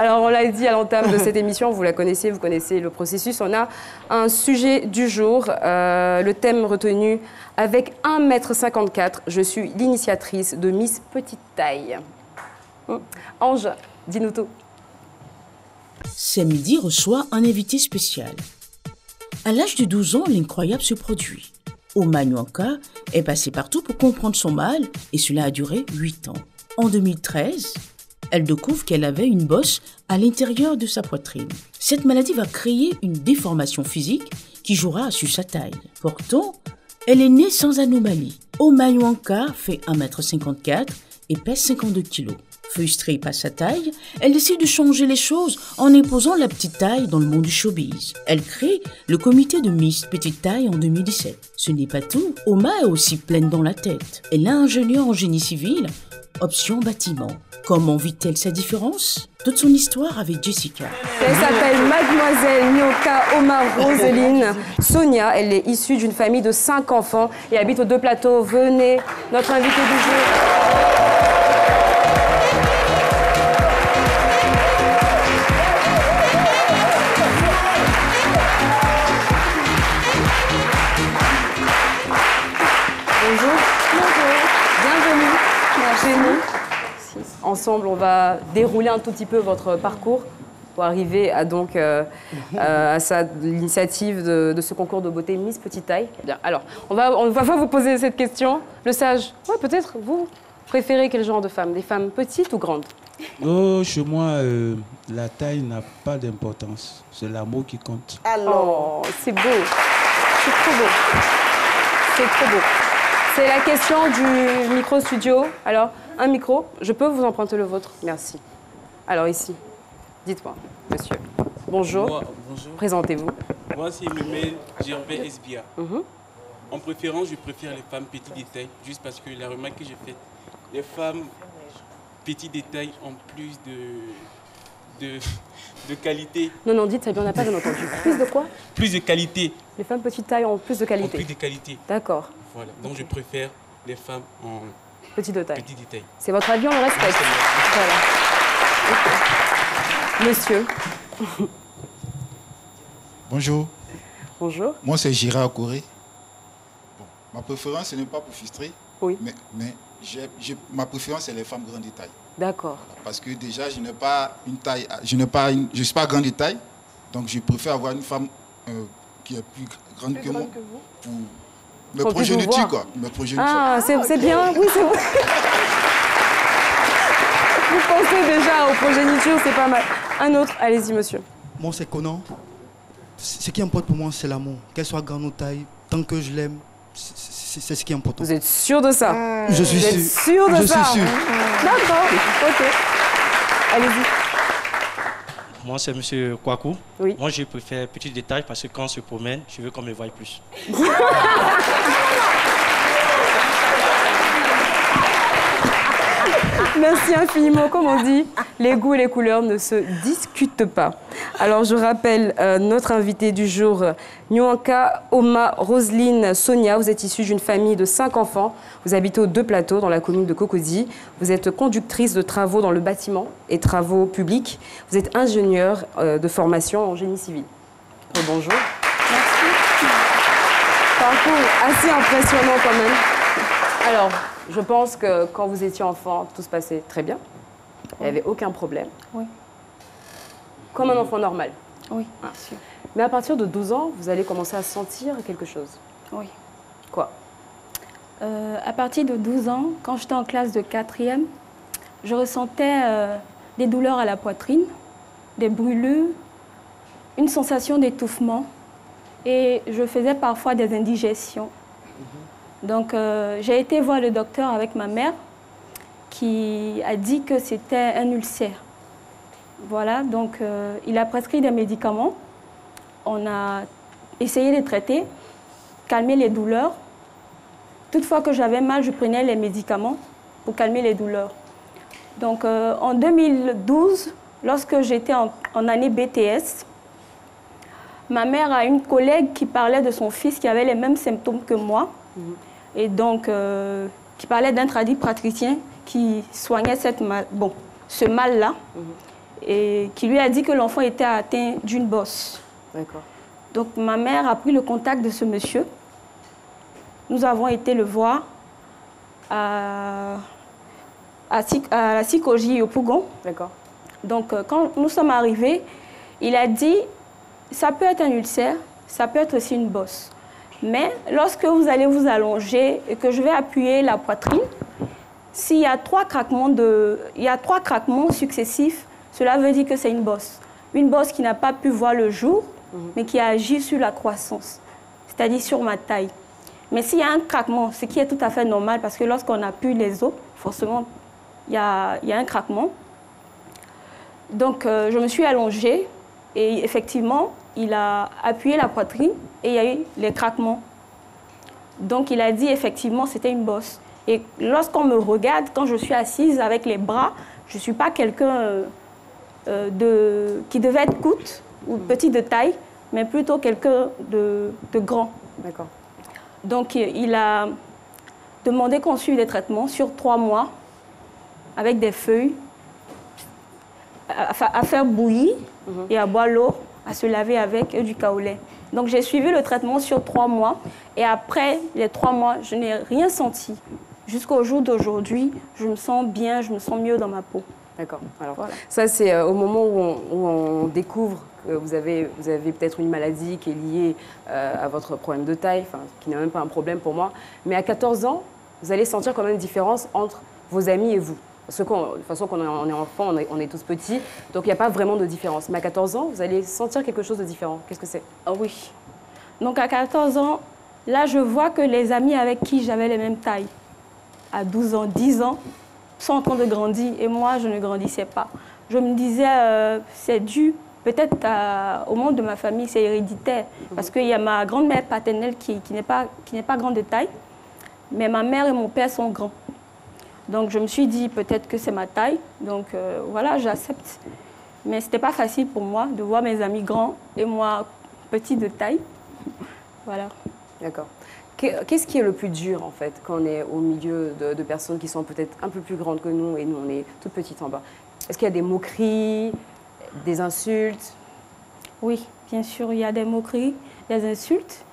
Alors, on l'a dit à l'entame de cette émission, vous la connaissez, vous connaissez le processus. On a un sujet du jour, le thème retenu avec 1,54 m. Je suis l'initiatrice de Miss Petite Taille. Ange, dis-nous tout. C'est midi reçoit un invité spécial. À l'âge de 12 ans, l'incroyable se produit. Oma Nyoanka est passée partout pour comprendre son mal et cela a duré 8 ans. En 2013, elle découvre qu'elle avait une bosse à l'intérieur de sa poitrine. Cette maladie va créer une déformation physique qui jouera sur sa taille. Pourtant, elle est née sans anomalie. Oma Nyoanka fait 1,54 m et pèse 52 kg. Frustrée par sa taille, elle décide de changer les choses en imposant la petite taille dans le monde du showbiz. Elle crée le comité de Miss Petite Taille en 2017. Ce n'est pas tout, Oma est aussi pleine dans la tête. Elle est ingénieure en génie civil, option bâtiment. Comment vit-elle sa différence? Toute son histoire avec Jessica. Elle s'appelle Mademoiselle Nyoanka Omar Roseline Sonia. Elle est issue d'une famille de 5 enfants et habite aux 2 plateaux. Venez, notre invitée du jour. Ensemble, on va dérouler un tout petit peu votre parcours pour arriver à l'initiative de ce concours de beauté Miss Petite Taille. Bien. Alors, on va vous poser cette question. Le sage, ouais, peut-être, vous préférez quel genre de femmes? Des femmes petites ou grandes? Oh, chez moi, la taille n'a pas d'importance. C'est l'amour qui compte. Alors, c'est beau. C'est trop beau. C'est trop beau. C'est la question du micro-studio. Alors, un micro, je peux vous emprunter le vôtre? Merci. Alors ici, dites-moi, monsieur. Bonjour. Bonjour. Présentez-vous. Moi, c'est Memel Gervais Esbia. En préférence, je préfère les femmes petites de taille, juste parce que la remarque que j'ai faite, les femmes petites de taille ont plus de qualité. Non, dites ça bien, on n'a pas bien entendu. Plus de quoi? Plus de qualité. Les femmes petites tailles ont plus de qualité. Ont plus de qualité. D'accord. Voilà, donc je préfère les femmes en petite de taille. Petite de taille. C'est votre avis, on le respecte. Voilà. Monsieur. Bonjour. Bonjour. Moi, c'est Gérard Corée. Bon, ma préférence, ce n'est pas pour frustrer. Oui. Mais ma préférence, c'est les femmes grandes de taille. D'accord. Voilà, parce que déjà, je n'ai pas une taille, je ne suis pas grande de taille. Donc, je préfère avoir une femme qui est plus grande que moi. Pour me progéniture, quoi. Ah, c'est bien. Oui, c'est vrai. Vous pensez déjà aux progénitures, c'est pas mal. Un autre, allez-y, monsieur. Moi, c'est Conan. Ce qui importe pour moi, c'est l'amour. Qu'elle soit grande ou taille, tant que je l'aime, c'est ce qui est important. Vous êtes sûr de ça? Je suis sûr. Vous êtes sûr de ça? Je suis sûr. D'accord, ok. Allez-y. Moi, c'est M. Kwaku. Oui. Moi, je préfère petit détail parce que quand on se promène, je veux qu'on me voie plus. Merci infiniment. Comme on dit, les goûts et les couleurs ne se discutent pas. Alors, je rappelle notre invitée du jour, Nyoanka Oma Roseline Sonia. Vous êtes issue d'une famille de 5 enfants. Vous habitez aux 2 plateaux dans la commune de Cocody. Vous êtes conductrice de travaux dans le bâtiment et travaux publics. Vous êtes ingénieure de formation en génie civil. Bonjour. Merci. Parcours assez impressionnant quand même. Alors, je pense que quand vous étiez enfant, tout se passait très bien. Il n'y avait aucun problème. Oui. Comme un enfant normal. Oui, ah. sûr. Mais à partir de 12 ans, vous allez commencer à sentir quelque chose. Oui. Quoi? À partir de 12 ans, quand j'étais en classe de 4e, je ressentais des douleurs à la poitrine, des brûlures, une sensation d'étouffement et je faisais parfois des indigestions. Donc, j'ai été voir le docteur avec ma mère qui a dit que c'était un ulcère. Voilà, donc il a prescrit des médicaments. On a essayé de les traiter, calmer les douleurs. Toutefois que j'avais mal, je prenais les médicaments pour calmer les douleurs. Donc, en 2012, lorsque j'étais en année BTS, ma mère a une collègue qui parlait de son fils qui avait les mêmes symptômes que moi. Et donc, qui parlait d'un tradipraticien qui soignait ce mal-là. et qui lui a dit que l'enfant était atteint d'une bosse. D'accord. Donc ma mère a pris le contact de ce monsieur. Nous avons été le voir à la Sikoji au Pougon. D'accord. Donc quand nous sommes arrivés, il a dit, ça peut être un ulcère, ça peut être aussi une bosse. Mais lorsque vous allez vous allonger et que je vais appuyer la poitrine, s'il y a trois craquements successifs, cela veut dire que c'est une bosse. Une bosse qui n'a pas pu voir le jour, mais qui a agi sur la croissance, c'est-à-dire sur ma taille. Mais s'il y a un craquement, ce qui est tout à fait normal, parce que lorsqu'on appuie les os, forcément, il y a un craquement. Donc, je me suis allongée et effectivement, il a appuyé la poitrine et il y a eu les craquements. Donc, il a dit effectivement, c'était une bosse. Et lorsqu'on me regarde, quand je suis assise avec les bras, je ne suis pas quelqu'un qui devait être courte ou petit de taille, mais plutôt quelqu'un de grand. D'accord. Donc, il a demandé qu'on suive des traitements sur 3 mois avec des feuilles à faire bouillir et à boire l'eau, à se laver avec du kaolin. Donc, j'ai suivi le traitement sur 3 mois et après les 3 mois, je n'ai rien senti. Jusqu'au jour d'aujourd'hui, je me sens bien, je me sens mieux dans ma peau. D'accord. Alors, voilà. Ça, c'est au moment où on découvre que vous avez peut-être une maladie qui est liée à votre problème de taille, qui n'est même pas un problème pour moi. Mais à 14 ans, vous allez sentir quand même une différence entre vos amis et vous. Parce que de toute façon, quand on est enfant, on est tous petits, donc il n'y a pas vraiment de différence. Mais à 14 ans, vous allez sentir quelque chose de différent. Qu'est-ce que c'est? Ah oui. Donc à 14 ans, là, je vois que les amis avec qui j'avais les mêmes tailles, à 12 ans, 10 ans, sont en train de grandir et moi, je ne grandissais pas. Je me disais, c'est dû peut-être au monde de ma famille, c'est héréditaire. Parce qu'il y a ma grand-mère paternelle qui n'est pas grande de taille, mais ma mère et mon père sont grands. Donc je me suis dit, peut-être que c'est ma taille, donc voilà, j'accepte. Mais ce n'était pas facile pour moi de voir mes amis grands et moi, petit de taille. Voilà. D'accord. Qu'est-ce qui est le plus dur, en fait, quand on est au milieu de personnes qui sont peut-être un peu plus grandes que nous et nous, on est toutes petites en bas? Est-ce qu'il y a des moqueries, des insultes? Oui, bien sûr, il y a des moqueries, des insultes.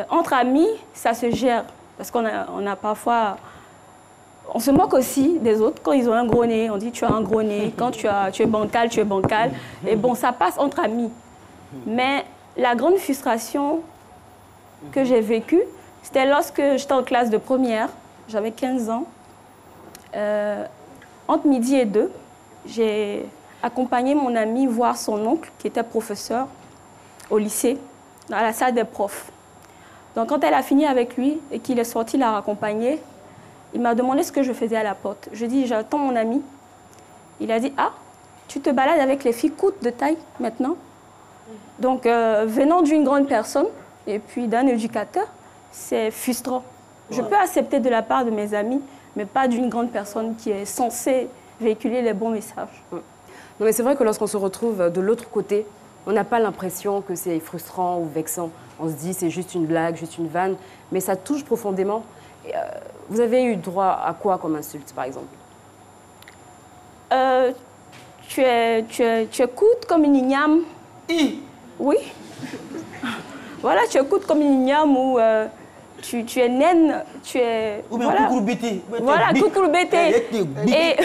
Entre amis, ça se gère, parce qu'on a parfois... On se moque aussi des autres. Quand ils ont un gros nez, on dit tu as un gros nez. Quand tu es bancal, tu es bancal. Et bon, ça passe entre amis. Mais la grande frustration que j'ai vécue, c'était lorsque j'étais en classe de première. J'avais 15 ans. Entre midi et 2, j'ai accompagné mon ami voir son oncle, qui était professeur au lycée, dans la salle des profs. Donc quand elle a fini avec lui et qu'il est sorti la raccompagner, il m'a demandé ce que je faisais à la porte. Je dis, j'attends mon ami. Il a dit, ah, tu te balades avec les filles courtes de taille maintenant? Donc, venant d'une grande personne et puis d'un éducateur, c'est frustrant. Je peux accepter de la part de mes amis, mais pas d'une grande personne qui est censée véhiculer les bons messages. Non, mais c'est vrai que lorsqu'on se retrouve de l'autre côté, on n'a pas l'impression que c'est frustrant ou vexant. On se dit, c'est juste une blague, juste une vanne, mais ça touche profondément. Vous avez eu droit à quoi comme insulte, par exemple? Tu es courte comme une igname. Oui. Voilà, tu es courte comme une igname ou tu es naine, tu es... Ou bien voilà. coucourbété. Voilà, coucourbété. Et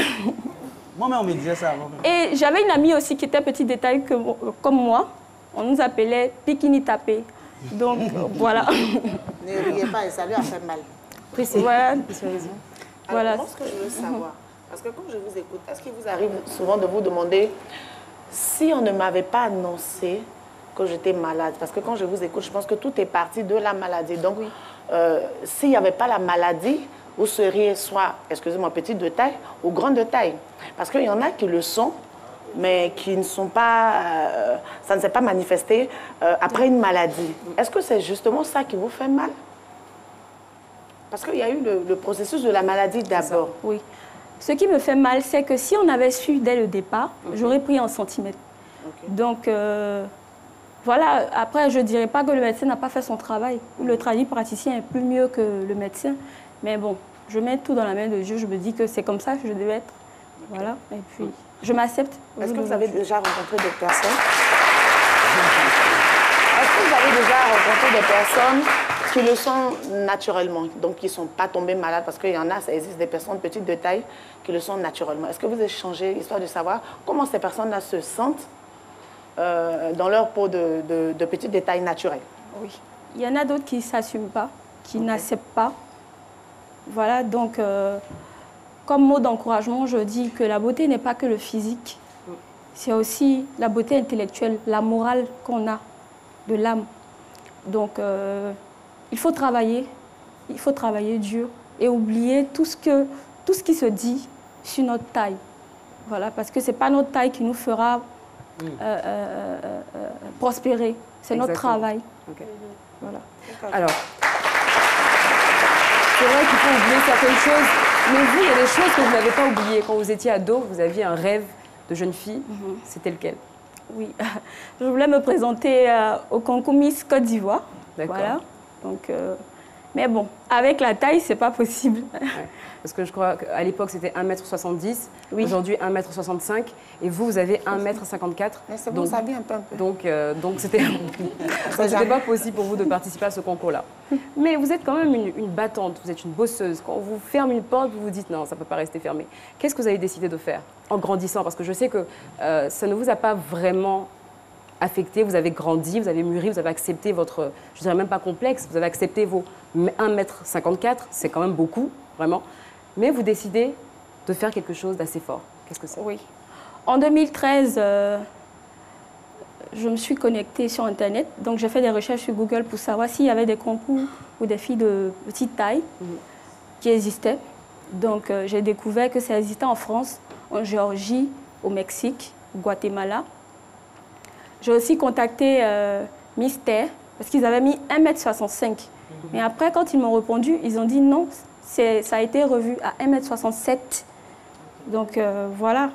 moi-même, on me disait ça. Et j'avais une amie aussi qui était petit détail comme moi. On nous appelait Pikini Tapé. Donc, voilà. Ne riez pas, ça lui a fait mal. Voilà. Alors, Voilà. moi, ce que je veux savoir, parce que quand je vous écoute, est-ce qu'il vous arrive souvent de vous demander si on ne m'avait pas annoncé que j'étais malade? Parce que quand je vous écoute, je pense que tout est parti de la maladie. Donc, s'il n'y avait pas la maladie, vous seriez soit, excusez-moi, petite de taille ou grande de taille. Parce qu'il y en a qui le sont, mais qui ne sont pas... ça ne s'est pas manifesté après une maladie. Est-ce que c'est justement ça qui vous fait mal? Parce qu'il y a eu le processus de la maladie d'abord. Oui. Ce qui me fait mal, c'est que si on avait su dès le départ, j'aurais pris en centimètres. Donc, voilà. Après, je ne dirais pas que le médecin n'a pas fait son travail. Le praticien est plus mieux que le médecin. Mais bon, je mets tout dans la main de Dieu. Je me dis que c'est comme ça que je devais être. Voilà. Et puis... Je m'accepte. Est-ce que vous avez déjà rencontré des personnes qui le sont naturellement, donc qui ne sont pas tombés malades, parce qu'il y en a, ça existe des personnes petites de taille qui le sont naturellement. Est-ce que vous échangez, histoire de savoir comment ces personnes-là se sentent dans leur peau de petite de taille naturelle? Oui. Il y en a d'autres qui ne s'assument pas, qui n'acceptent pas. Voilà, donc, comme mot d'encouragement, je dis que la beauté n'est pas que le physique. C'est aussi la beauté intellectuelle, la morale qu'on a de l'âme. Donc, il faut travailler dur et oublier tout ce qui se dit sur notre taille. Voilà, parce que ce n'est pas notre taille qui nous fera prospérer, c'est notre travail. Okay. Voilà. Alors, c'est vrai qu'il faut oublier certaines choses, mais vous, il y a des choses que vous n'avez pas oubliées. Quand vous étiez ado, vous aviez un rêve de jeune fille, c'était lequel? Oui, je voulais me présenter au concours Miss Côte d'Ivoire. D'accord. Voilà. Donc, mais bon, avec la taille, c'est pas possible. Ouais. Parce que je crois qu'à l'époque, c'était 1,70 m. Oui. Aujourd'hui, 1,65 m. Et vous, vous avez 1,54 m. Mais c'est bon, ça vient un peu. Donc, c'était pas possible pour vous de participer à ce concours-là. Mais vous êtes quand même une battante, vous êtes une bosseuse. Quand on vous ferme une porte, vous vous dites non, ça ne peut pas rester fermé. Qu'est-ce que vous avez décidé de faire en grandissant? Parce que je sais que ça ne vous a pas vraiment affecté, vous avez grandi, vous avez mûri, vous avez accepté votre, je dirais même pas complexe, vous avez accepté vos 1,54 m, c'est quand même beaucoup, vraiment. Mais vous décidez de faire quelque chose d'assez fort. Qu'est-ce que c'est? Oui. En 2013, je me suis connectée sur Internet. Donc, j'ai fait des recherches sur Google pour savoir s'il y avait des concours ou des filles de petite taille qui existaient. Donc, j'ai découvert que ça existait en France, en Géorgie, au Mexique, au Guatemala. J'ai aussi contacté Miss Terre parce qu'ils avaient mis 1,65 m. Mais après, quand ils m'ont répondu, ils ont dit non, ça a été revu à 1,67 m. Donc, voilà.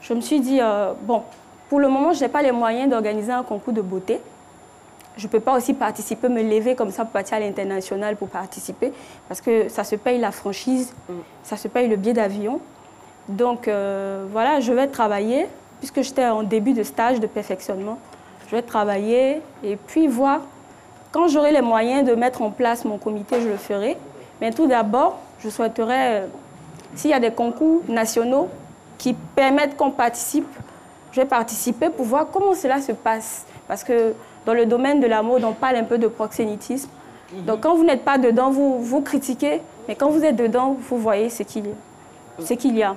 Je me suis dit, bon, pour le moment, je n'ai pas les moyens d'organiser un concours de beauté. Je ne peux pas aussi participer, me lever comme ça pour partir à l'international pour participer, parce que ça se paye la franchise, ça se paye le billet d'avion. Donc, voilà, je vais travailler, puisque j'étais en début de stage de perfectionnement. Je vais travailler et puis voir. Quand j'aurai les moyens de mettre en place mon comité, je le ferai. Mais tout d'abord, je souhaiterais, s'il y a des concours nationaux qui permettent qu'on participe, je vais participer pour voir comment cela se passe. Parce que dans le domaine de la mode, on parle un peu de proxénétisme. Donc quand vous n'êtes pas dedans, vous critiquez, mais quand vous êtes dedans, vous voyez ce qu'il y a.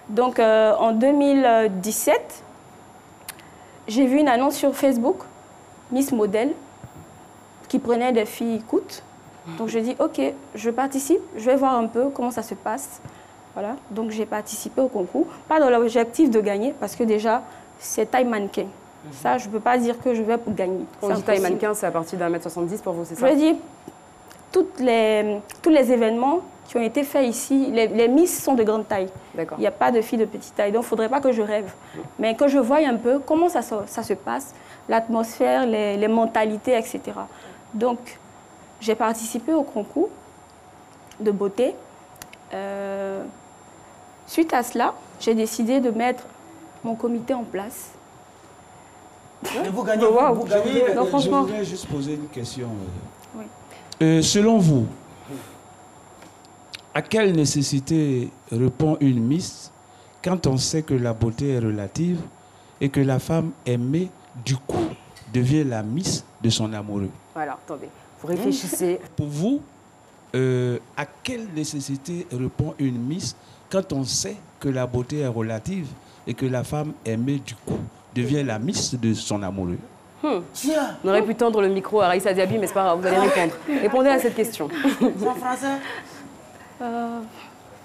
Donc en 2017, j'ai vu une annonce sur Facebook, Miss Model, qui prenait des filles coûtes. Donc je dis, ok, je participe, je vais voir un peu comment ça se passe. Voilà, donc j'ai participé au concours. Pas dans l'objectif de gagner, parce que déjà, c'est taille mannequin. Ça, je ne peux pas dire que je vais pour gagner. Quand on dit taille mannequin, c'est à partir d'1,70 m pour vous, c'est ça? Je veux dire, tous les événements qui ont été faits ici, les Miss sont de grande taille. Il n'y a pas de filles de petite taille, donc il ne faudrait pas que je rêve. Mais que je voie un peu comment ça se passe, l'atmosphère, les mentalités, etc. Donc, j'ai participé au concours de beauté. Suite à cela, j'ai décidé de mettre mon comité en place. Mais vous gagnez, vous gagnez. Non, franchement. Je voudrais juste poser une question. Oui. Selon vous, à quelle nécessité répond une Miss quand on sait que la beauté est relative et que la femme aimée, du coup, devient la Miss de son amoureux? Voilà, attendez, vous réfléchissez. Pour vous, à quelle nécessité répond une Miss quand on sait que la beauté est relative et que la femme aimée, du coup, devient la Miss de son amoureux? On aurait pu tendre le micro à Raïssa Diaby, mais c'est pas grave, vous allez répondre. Répondez à cette question. C'est en français?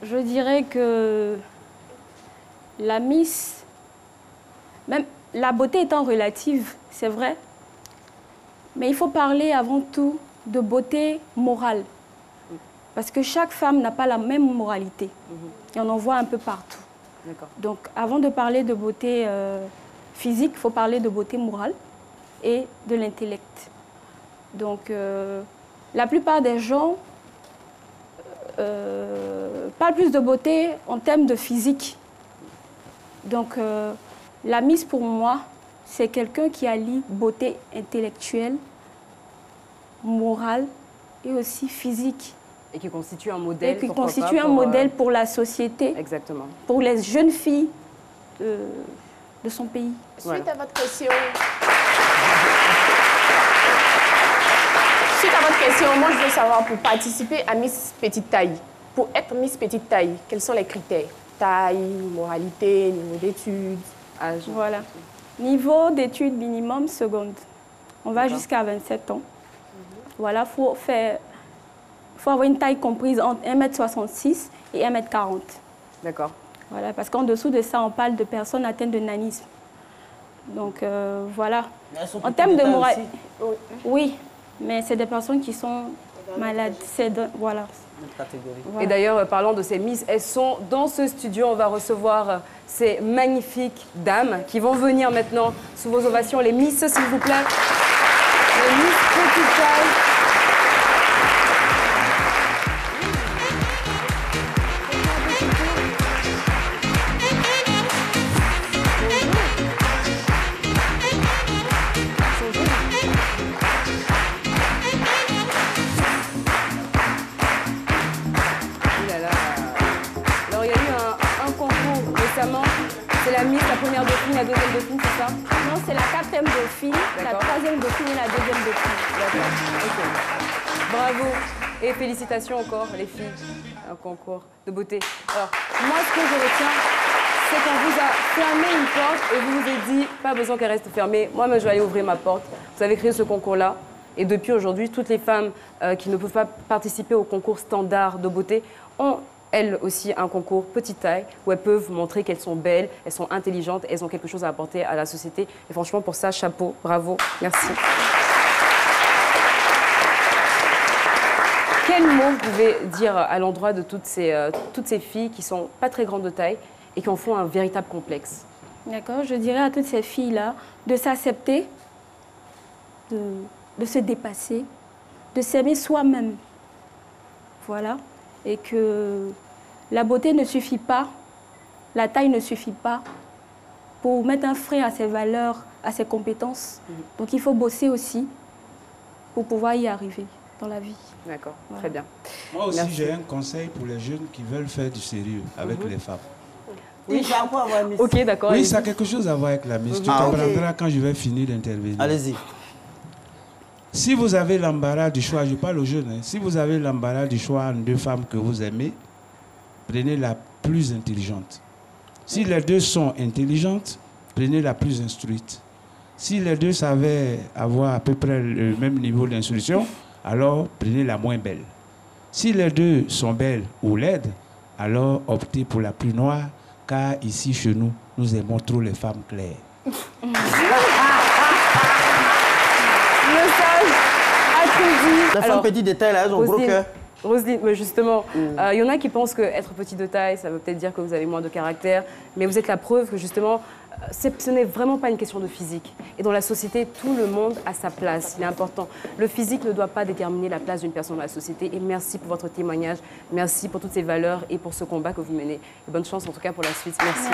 Je dirais que la Miss, même la beauté étant relative, c'est vrai, mais il faut parler avant tout de beauté morale. Parce que chaque femme n'a pas la même moralité. Et on en voit un peu partout. Donc, avant de parler de beauté physique, il faut parler de beauté morale et de l'intellect. Donc, la plupart des gens parlent plus de beauté en termes de physique. Donc, la Miss, pour moi, c'est quelqu'un qui allie beauté intellectuelle, morale et aussi physique. Et qui constitue un modèle. Et qui constitue un modèle pour la société. Exactement. Pour les jeunes filles de son pays. Suite à votre question. Suite à votre question, moi je veux savoir, pour participer à Miss Petite Taille, pour être Miss Petite Taille, quels sont les critères? Taille, moralité, niveau d'études, âge. Voilà. Niveau d'études minimum seconde. On va jusqu'à 27 ans. Voilà, faut avoir une taille comprise entre 1m66 et 1m40. D'accord. Voilà, parce qu'en dessous de ça, on parle de personnes atteintes de nanisme. Donc, voilà. En termes de morale, oui, mais c'est des personnes qui sont malades. Voilà. Et d'ailleurs, parlant de ces Miss, elles sont dans ce studio. On va recevoir ces magnifiques dames qui vont venir maintenant sous vos ovations. Les Miss, s'il vous plaît. Les Miss Petite Taille. C'est la Miss, la première dauphine, la deuxième dauphine, c'est ça? Non, c'est la 4e dauphine, la 3e dauphine et la 2e dauphine. D'accord, ok. Bravo et félicitations encore, les filles. Un concours de beauté. Alors, moi, ce que je retiens, c'est qu'on vous a fermé une porte et vous vous êtes dit, pas besoin qu'elle reste fermée. Moi, je vais aller ouvrir ma porte. Vous avez créé ce concours-là. Et depuis aujourd'hui, toutes les femmes qui ne peuvent pas participer au concours standard de beauté ont elles aussi un concours petite taille où elles peuvent montrer qu'elles sont belles, elles sont intelligentes, elles ont quelque chose à apporter à la société. Et franchement, pour ça, chapeau, bravo, merci. Quel mot vous pouvez dire à l'endroit de toutes ces filles qui sont pas très grandes de taille et qui en font un véritable complexe? D'accord, je dirais à toutes ces filles-là de s'accepter, de se dépasser, de s'aimer soi-même. Voilà. Et que la beauté ne suffit pas, la taille ne suffit pas pour mettre un frein à ses valeurs, à ses compétences. Donc il faut bosser aussi pour pouvoir y arriver dans la vie. D'accord, voilà. Très bien. Moi aussi, j'ai un conseil pour les jeunes qui veulent faire du sérieux avec les femmes. Oui, ok, d'accord. Oui, ça a quelque chose à voir avec la Miss. Tu comprendras quand je vais finir d'intervenir. Allez-y. Si vous avez l'embarras du choix, je parle aux jeunes, hein, si vous avez l'embarras du choix entre deux femmes que vous aimez, prenez la plus intelligente. Si les deux sont intelligentes, prenez la plus instruite. Si les deux savaient avoir à peu près le même niveau d'instruction, alors prenez la moins belle. Si les deux sont belles ou laides, alors optez pour la plus noire, car ici, chez nous, nous aimons trop les femmes claires. Les femmes petits détails, là, elles ont gros cœur. Roselyne, mais justement, il y en a qui pensent qu'être petit de taille, ça veut peut-être dire que vous avez moins de caractère, mais vous êtes la preuve que justement, ce n'est vraiment pas une question de physique. Et dans la société, tout le monde a sa place, il est important. Le physique ne doit pas déterminer la place d'une personne dans la société. Et merci pour votre témoignage, merci pour toutes ces valeurs et pour ce combat que vous menez. Et bonne chance en tout cas pour la suite. Merci.